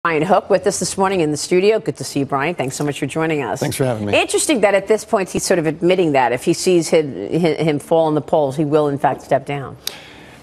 Brian Hook with us this morning in the studio. Good to see you, Brian. Thanks so much for joining us. Thanks for having me. Interesting that at this point he's sort of admitting that if he sees him fall in the polls, he will in fact step down.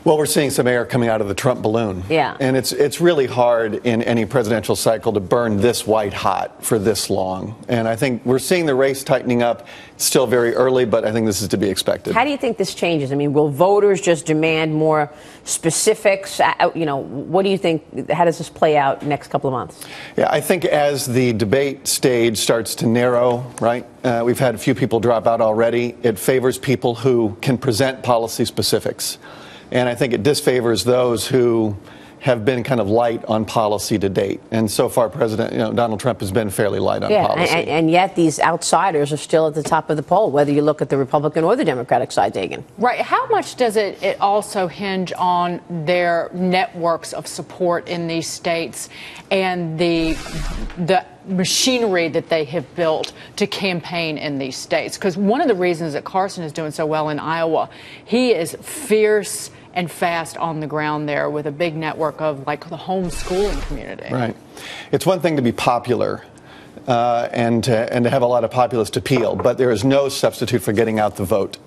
Well, we're seeing some air coming out of the Trump balloon. Yeah. And it's really hard in any presidential cycle to burn this white hot for this long. And I think we're seeing the race tightening up. It's still very early, but I think this is to be expected. How do you think this changes? I mean, will voters just demand more specifics? You know, what do you think? How does this play out next couple of months? Yeah, I think as the debate stage starts to narrow, right, we've had a few people drop out already. It favors people who can present policy specifics. And I think it disfavors those who have been kind of light on policy to date. And so far, Donald Trump has been fairly light on policy. And yet these outsiders are still at the top of the poll, whether you look at the Republican or the Democratic side, Dagen. Right. How much does it also hinge on their networks of support in these states and the machinery that they have built to campaign in these states? Because one of the reasons that Carson is doing so well in Iowa, he is fierce and fast on the ground there with a big network of like the homeschooling community. Right. It's one thing to be popular and to have a lot of populist appeal, but there is no substitute for getting out the vote.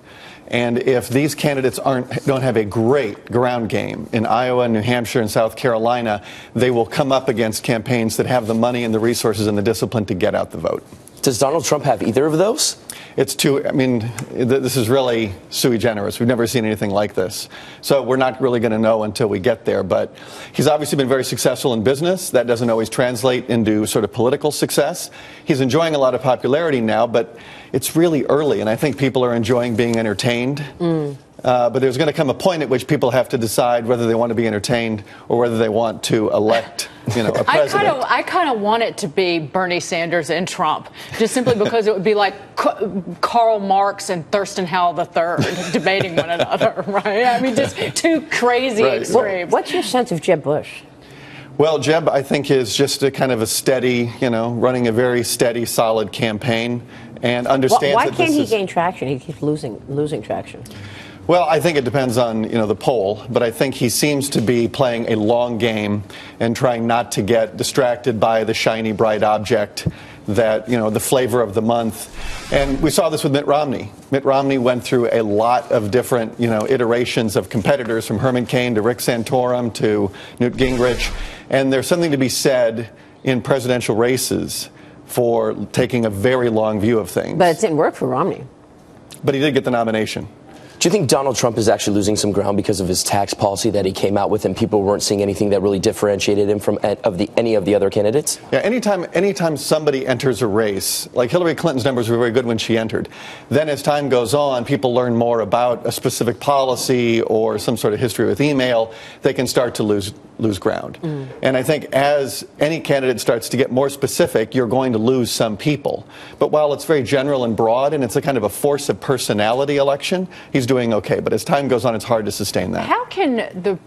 And if these candidates don't have a great ground game in Iowa, New Hampshire, and South Carolina, they will come up against campaigns that have the money and the resources and the discipline to get out the vote. Does Donald Trump have either of those? It's too, I mean, this is really sui generis. We've never seen anything like this. So we're not really going to know until we get there. But he's obviously been very successful in business. That doesn't always translate into sort of political success. He's enjoying a lot of popularity now, but it's really early. And I think people are enjoying being entertained. But there's going to come a point at which people have to decide whether they want to be entertained or whether they want to elect, a president. I kind of want it to be Bernie Sanders and Trump, just simply because it would be like Karl Marx and Thurston Howell III debating one another, right? I mean, just two crazy extremes. What's your sense of Jeb Bush? Well, Jeb, I think, is just a kind of a steady, running a very steady, solid campaign and understands Why that can't he gain traction? He keeps losing traction. Well, I think it depends on, the poll, but I think he seems to be playing a long game and trying not to get distracted by the shiny, bright object that, the flavor of the month. And we saw this with Mitt Romney. Mitt Romney went through a lot of different, iterations of competitors, from Herman Cain to Rick Santorum to Newt Gingrich. And there's something to be said in presidential races for taking a very long view of things. But it didn't work for Romney. But he did get the nomination. Do you think Donald Trump is actually losing some ground because of his tax policy that he came out with, and people weren't seeing anything that really differentiated him from any of the other candidates? Yeah, anytime somebody enters a race, like Hillary Clinton's numbers were very good when she entered. Then as time goes on, people learn more about a specific policy or some sort of history with email, they can start to lose ground. And I think as any candidate starts to get more specific, you're going to lose some people. But while it's very general and broad, and it's a kind of a force of personality election, he's doing okay. But as time goes on, it's hard to sustain that. How can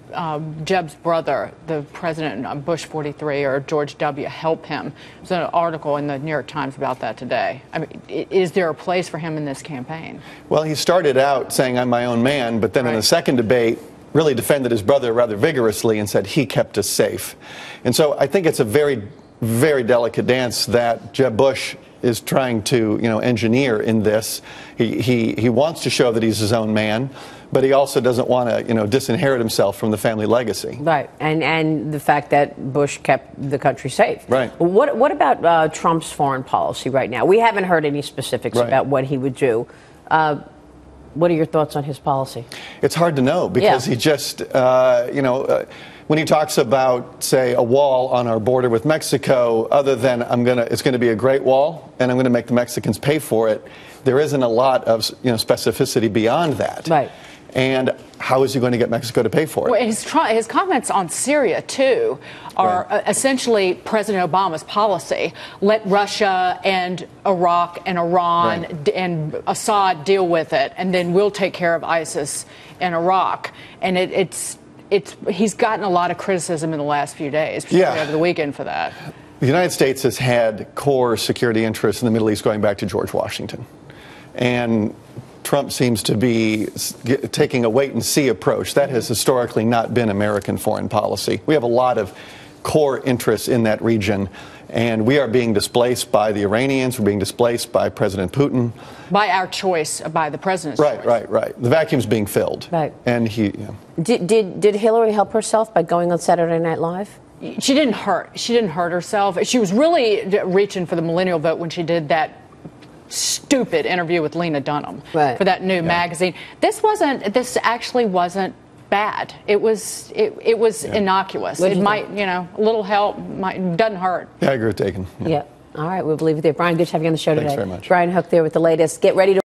Jeb's brother, the President Bush 43 or George W., help him? There's an article in the New York Times about that today. I mean, is there a place for him in this campaign? Well, he started out saying, "I'm my own man," but then in the second debate, really defended his brother rather vigorously and said he kept us safe. And so I think it's a very, very delicate dance that Jeb Bush is trying to, engineer in this. He wants to show that he's his own man, but he also doesn't want to, disinherit himself from the family legacy. Right, and the fact that Bush kept the country safe. Right. What about Trump's foreign policy right now? We haven't heard any specifics about what he would do. What are your thoughts on his policy? It's hard to know because he just, when he talks about, say, a wall on our border with Mexico, other than it's going to be a great wall and I'm going to make the Mexicans pay for it, there isn't a lot of specificity beyond that. Right. And how is he going to get Mexico to pay for it? Well, his comments on Syria, too, are essentially President Obama's policy. Let Russia and Iraq and Iran and Assad deal with it, and then we'll take care of ISIS in Iraq. And he's gotten a lot of criticism in the last few days, particularly over the weekend for that. The United States has had core security interests in the Middle East going back to George Washington. And Trump seems to be taking a wait-and-see approach. That has historically not been American foreign policy. We have a lot of core interests in that region. And we are being displaced by the Iranians. We're being displaced by President Putin. By our choice, by the president's choice. Right. The vacuum's being filled. Right. And Did Hillary help herself by going on Saturday Night Live? She didn't hurt. She didn't hurt herself. She was really reaching for the millennial vote when she did that stupid interview with Lena Dunham for that new magazine. This actually wasn't bad. It was innocuous. It might, a little help doesn't hurt. Yeah, I agree with Dagen. Yeah. All right, we'll leave it there. Brian, good to have you on the show today. Thanks very much. Brian Hook there with the latest. Get ready to